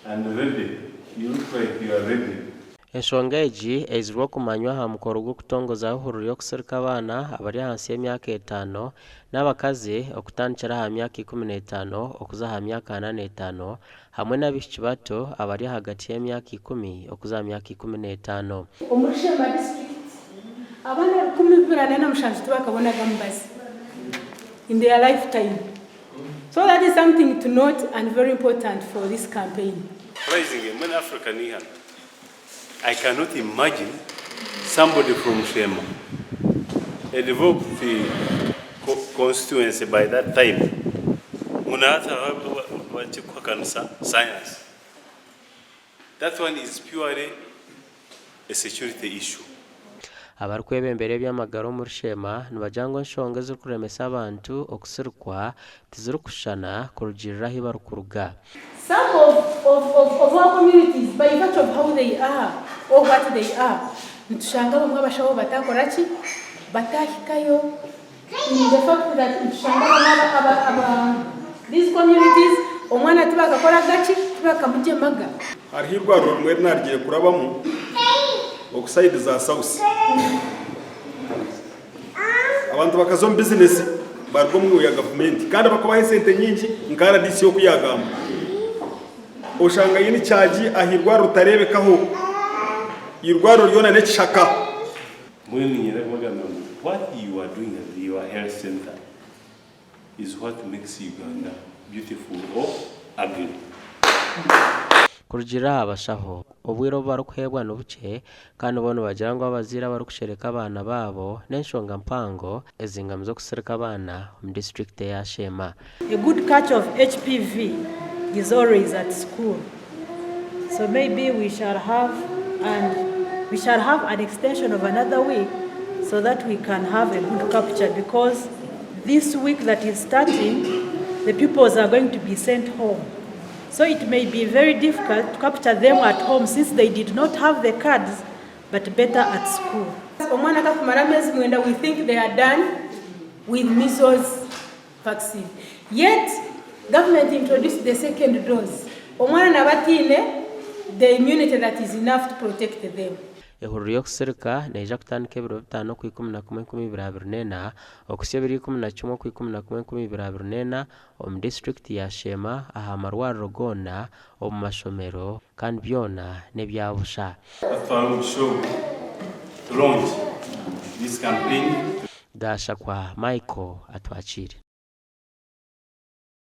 and ready. You look like you are ready. Enshonga egi ezirwa kumanywa ha mukoro gw'okutongoza ehururu y'okusirika abaana abari hansi y'emyaka 5 n'abakazi okutandikira ha myaka 15 okuza ha myaka 45 hamwe n'abaishiki bato abari hagati y'emyaka 10 okuza ha myaka 15. Omuri Sheema district abaana 27 tibakabonaga mubazi in their lifetime. So that is something to note and very important for this campaign. Rising in Africa, I cannot imagine somebody from Sheema develop the constituency by that time. Science. That one is purely a security issue. Abarkwebembere by'amagaro muri Sheema nibajangwa enshonga zirikuremesa abantu okusirikwa tizirikushana kurugirira hi barukuruga. Some of our communities, by virtue of how they are or what they are, nitushanga bamwe abashaho batakoraki batahikayo, in the fact that nitushanga these communities omwana tibakakora gachi tibakamujemaga. Hariho urwaruro rumwe nargiye kurabamo okuside za south abantu bakazoma business barwo mu ya government kandi bakabaha sente nyinshi nkara disi yo kuyagamba oshanga yini cyaji ahirwa rutarebekaho irwaro ryona ne chaka what you are doing at your health center is what makes Uganda beautiful or ugly. Kurugira abashaho obwiro barukwebwa n'obuke kandi bono bagira ngo abazira barukushereka abana babo n'enshonga mpango ezingamizo kusirika abana mu district ya Sheema. A good catch of HPV is always at school, so maybe we shall have an extension of another week so that we can have a good capture, because this week that is starting the pupils are going to be sent home. So it may be very difficult to capture them at home since they did not have the cards, but better at school. We think they are done with measles vaccine. Yet, government introduced the second dose. The immunity that is enough to protect them. Ehururu y'okusirika neija kutandika ebiro 5 ku 11/2024 okusya 11 ku 11/2024 omu district ya Sheema aha marwariro goona omu mashomero kandi byona nebyabusha. To launch this campaign Gasha kwa Michael atwachire.